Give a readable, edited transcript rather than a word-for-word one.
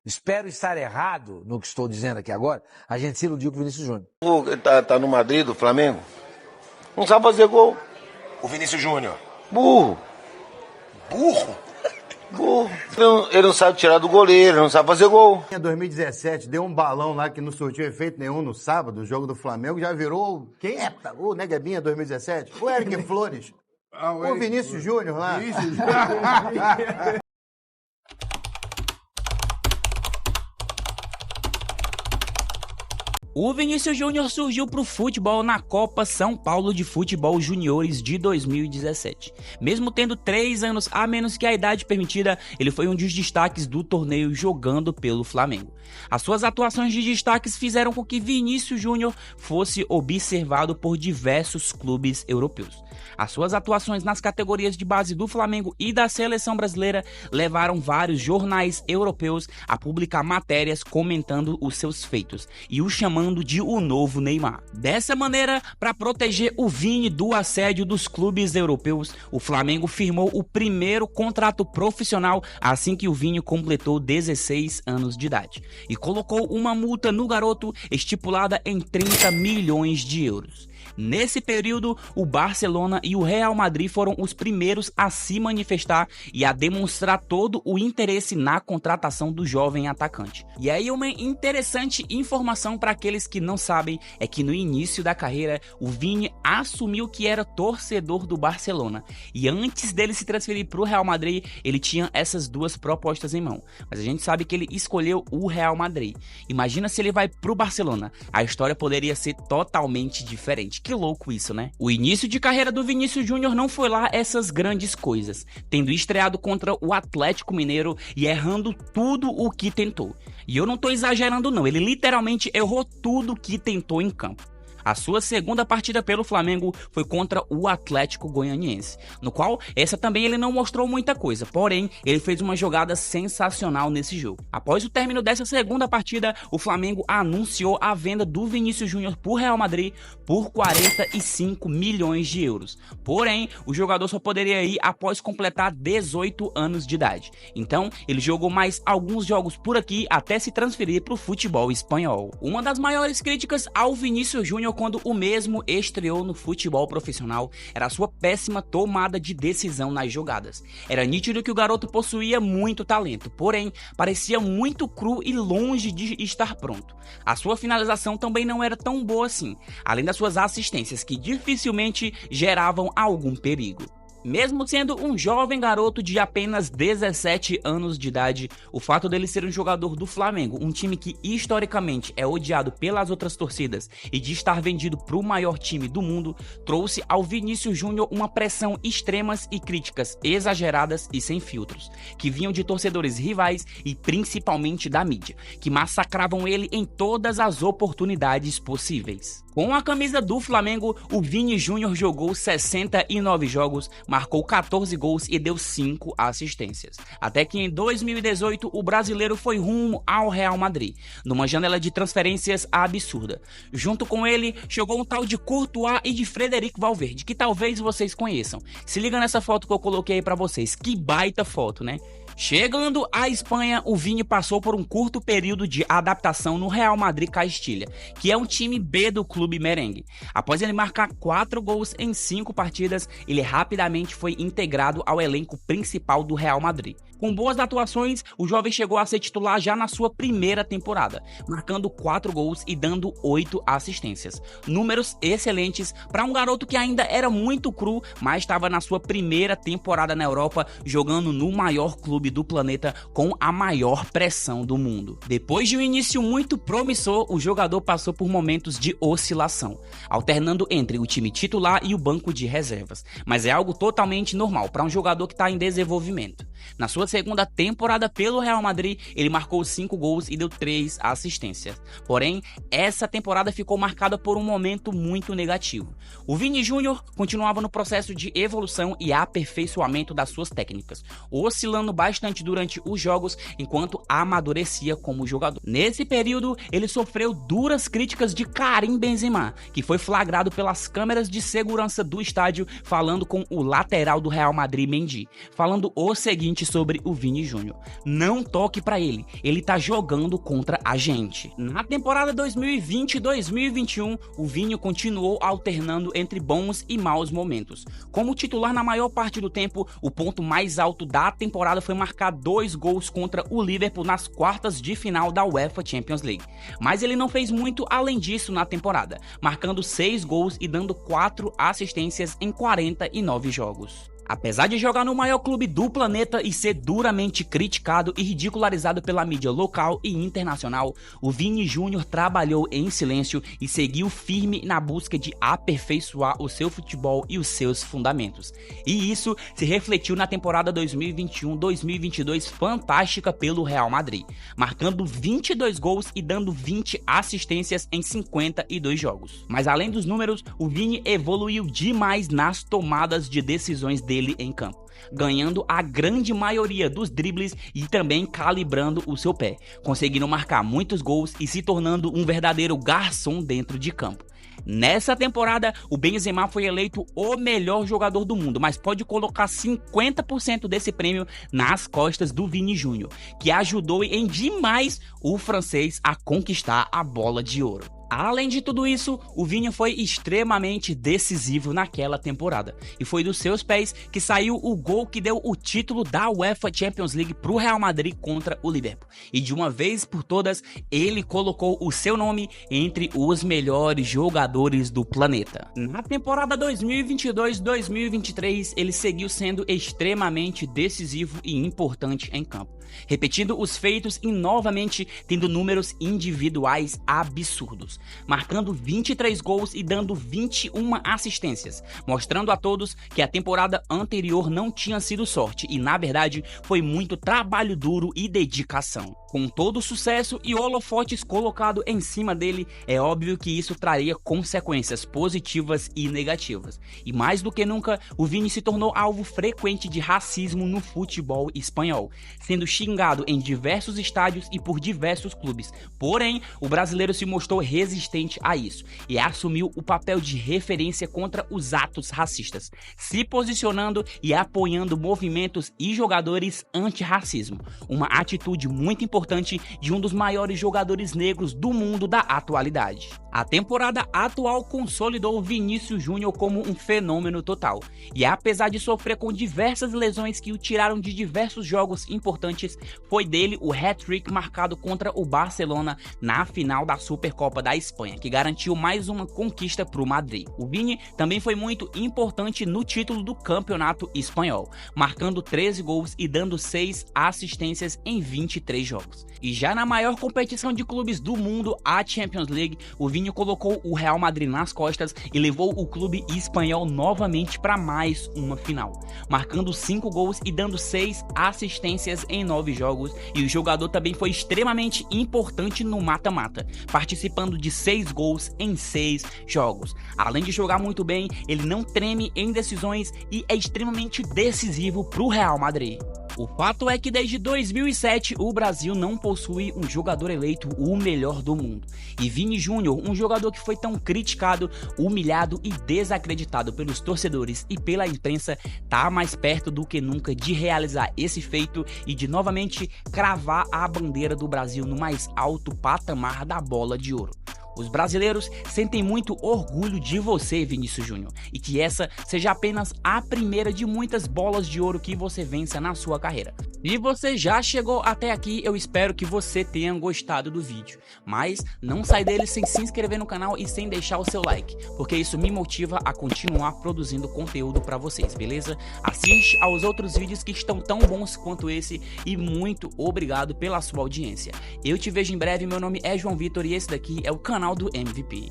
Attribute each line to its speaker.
Speaker 1: espero estar errado no que estou dizendo aqui agora, a gente se iludiu com o Vinícius Júnior.
Speaker 2: Tá no Madrid, do Flamengo, não sabe fazer gol.
Speaker 3: O Vinícius Júnior.
Speaker 2: Burro. Ele não sabe tirar do goleiro, ele não sabe fazer gol.
Speaker 4: Em 2017, deu um balão lá que não surtiu efeito nenhum no sábado, o jogo do Flamengo, já virou... Quem é? O Neguebinha 2017? O Eric Flores? O Vinícius Júnior lá?
Speaker 5: O Vinícius Júnior surgiu para o futebol na Copa São Paulo de Futebol Juniores de 2017. Mesmo tendo 3 anos a menos que a idade permitida, ele foi um dos destaques do torneio jogando pelo Flamengo. As suas atuações de destaques fizeram com que Vinícius Júnior fosse observado por diversos clubes europeus. As suas atuações nas categorias de base do Flamengo e da seleção brasileira levaram vários jornais europeus a publicar matérias comentando os seus feitos e o chamando de o novo Neymar. Dessa maneira, para proteger o Vini do assédio dos clubes europeus, o Flamengo firmou o primeiro contrato profissional assim que o Vini completou 16 anos de idade e colocou uma multa no garoto estipulada em 30 milhões de euros. Nesse período, o Barcelona e o Real Madrid foram os primeiros a se manifestar e a demonstrar todo o interesse na contratação do jovem atacante. E aí uma interessante informação para aqueles que não sabem é que no início da carreira, o Vini assumiu que era torcedor do Barcelona. E antes dele se transferir para o Real Madrid, ele tinha essas duas propostas em mão. Mas a gente sabe que ele escolheu o Real Madrid. Imagina se ele vai para o Barcelona. A história poderia ser totalmente diferente. Que louco isso, né? O início de carreira do Vinícius Júnior não foi lá essas grandes coisas, tendo estreado contra o Atlético Mineiro e errando tudo o que tentou. E eu não tô exagerando não, ele literalmente errou tudo que tentou em campo. A sua segunda partida pelo Flamengo foi contra o Atlético Goianiense, no qual essa também ele não mostrou muita coisa, porém ele fez uma jogada sensacional nesse jogo. Após o término dessa segunda partida, o Flamengo anunciou a venda do Vinícius Júnior para o Real Madrid por 45 milhões de euros. Porém, o jogador só poderia ir após completar 18 anos de idade. Então, ele jogou mais alguns jogos por aqui até se transferir para o futebol espanhol. Uma das maiores críticas ao Vinícius Júnior quando o mesmo estreou no futebol profissional era a sua péssima tomada de decisão nas jogadas. Era nítido que o garoto possuía muito talento, porém parecia muito cru e longe de estar pronto. A sua finalização também não era tão boa assim, além das suas assistências que dificilmente geravam algum perigo. Mesmo sendo um jovem garoto de apenas 17 anos de idade, o fato dele ser um jogador do Flamengo, um time que historicamente é odiado pelas outras torcidas, e de estar vendido para o maior time do mundo, trouxe ao Vinícius Júnior uma pressão extremas e críticas exageradas e sem filtros, que vinham de torcedores rivais e principalmente da mídia, que massacravam ele em todas as oportunidades possíveis. Com a camisa do Flamengo, o Vini Júnior jogou 69 jogos, marcou 14 gols e deu 5 assistências. Até que em 2018 o brasileiro foi rumo ao Real Madrid, numa janela de transferências absurda. Junto com ele, chegou um tal de Courtois e de Frederico Valverde, que talvez vocês conheçam. Se liga nessa foto que eu coloquei aí pra vocês, que baita foto, né? Chegando à Espanha, o Vini passou por um curto período de adaptação no Real Madrid Castilha, que é um time B do clube merengue. Após ele marcar 4 gols em 5 partidas, ele rapidamente foi integrado ao elenco principal do Real Madrid. Com boas atuações, o jovem chegou a ser titular já na sua primeira temporada, marcando 4 gols e dando 8 assistências. Números excelentes para um garoto que ainda era muito cru, mas estava na sua primeira temporada na Europa, jogando no maior clube do planeta com a maior pressão do mundo. Depois de um início muito promissor, o jogador passou por momentos de oscilação, alternando entre o time titular e o banco de reservas, mas é algo totalmente normal para um jogador que está em desenvolvimento. Na sua segunda temporada pelo Real Madrid, ele marcou 5 gols e deu 3 assistências. Porém, essa temporada ficou marcada por um momento muito negativo. O Vini Júnior continuava no processo de evolução e aperfeiçoamento das suas técnicas, oscilando bastante bastante durante os jogos enquanto amadurecia como jogador. Nesse período, ele sofreu duras críticas de Karim Benzema, que foi flagrado pelas câmeras de segurança do estádio falando com o lateral do Real Madrid, Mendy, falando o seguinte sobre o Vini Júnior: não toque pra ele tá jogando contra a gente. Na temporada 2020-2021, o Vini continuou alternando entre bons e maus momentos. Como titular na maior parte do tempo, o ponto mais alto da temporada foi marcar 2 gols contra o Liverpool nas quartas de final da UEFA Champions League. Mas ele não fez muito além disso na temporada, marcando 6 gols e dando 4 assistências em 49 jogos. Apesar de jogar no maior clube do planeta e ser duramente criticado e ridicularizado pela mídia local e internacional, o Vini Júnior trabalhou em silêncio e seguiu firme na busca de aperfeiçoar o seu futebol e os seus fundamentos. E isso se refletiu na temporada 2021-2022 fantástica pelo Real Madrid, marcando 22 gols e dando 20 assistências em 52 jogos. Mas além dos números, o Vini evoluiu demais nas tomadas de decisões dele em campo, ganhando a grande maioria dos dribles e também calibrando o seu pé, conseguindo marcar muitos gols e se tornando um verdadeiro garçom dentro de campo. Nessa temporada, o Benzema foi eleito o melhor jogador do mundo, mas pode colocar 50% desse prêmio nas costas do Vini Júnior, que ajudou em demais o francês a conquistar a bola de ouro. Além de tudo isso, o Vini foi extremamente decisivo naquela temporada, e foi dos seus pés que saiu o gol que deu o título da UEFA Champions League para o Real Madrid contra o Liverpool, e de uma vez por todas ele colocou o seu nome entre os melhores jogadores do planeta. Na temporada 2022-2023 ele seguiu sendo extremamente decisivo e importante em campo, repetindo os feitos e novamente tendo números individuais absurdos, marcando 23 gols e dando 21 assistências, mostrando a todos que a temporada anterior não tinha sido sorte e na verdade foi muito trabalho duro e dedicação. Com todo o sucesso e holofotes colocado em cima dele, é óbvio que isso traria consequências positivas e negativas. E mais do que nunca, o Vini se tornou alvo frequente de racismo no futebol espanhol, sendo xingado em diversos estádios e por diversos clubes. Porém, o brasileiro se mostrou resistente a isso e assumiu o papel de referência contra os atos racistas, se posicionando e apoiando movimentos e jogadores anti-racismo, uma atitude muito importante de um dos maiores jogadores negros do mundo da atualidade. A temporada atual consolidou Vinícius Júnior como um fenômeno total, e apesar de sofrer com diversas lesões que o tiraram de diversos jogos importantes, foi dele o hat-trick marcado contra o Barcelona na final da Supercopa da Espanha, que garantiu mais uma conquista para o Madrid. O Vini também foi muito importante no título do campeonato espanhol, marcando 13 gols e dando 6 assistências em 23 jogos. E já na maior competição de clubes do mundo, a Champions League, o Vini colocou o Real Madrid nas costas e levou o clube espanhol novamente para mais uma final, marcando 5 gols e dando 6 assistências em 9 jogos, e o jogador também foi extremamente importante no mata-mata, participando de 6 gols em 6 jogos. Além de jogar muito bem, ele não treme em decisões e é extremamente decisivo para o Real Madrid. O fato é que desde 2007 o Brasil não possui um jogador eleito o melhor do mundo. E Vini Júnior, um jogador que foi tão criticado, humilhado e desacreditado pelos torcedores e pela imprensa, tá mais perto do que nunca de realizar esse feito e de novamente cravar a bandeira do Brasil no mais alto patamar da bola de ouro. Os brasileiros sentem muito orgulho de você, Vinícius Júnior, e que essa seja apenas a primeira de muitas bolas de ouro que você vença na sua carreira. Se você já chegou até aqui, eu espero que você tenha gostado do vídeo, mas não sai dele sem se inscrever no canal e sem deixar o seu like, porque isso me motiva a continuar produzindo conteúdo para vocês, beleza? Assiste aos outros vídeos que estão tão bons quanto esse e muito obrigado pela sua audiência. Eu te vejo em breve, meu nome é João Vitor e esse daqui é o canal do MVP.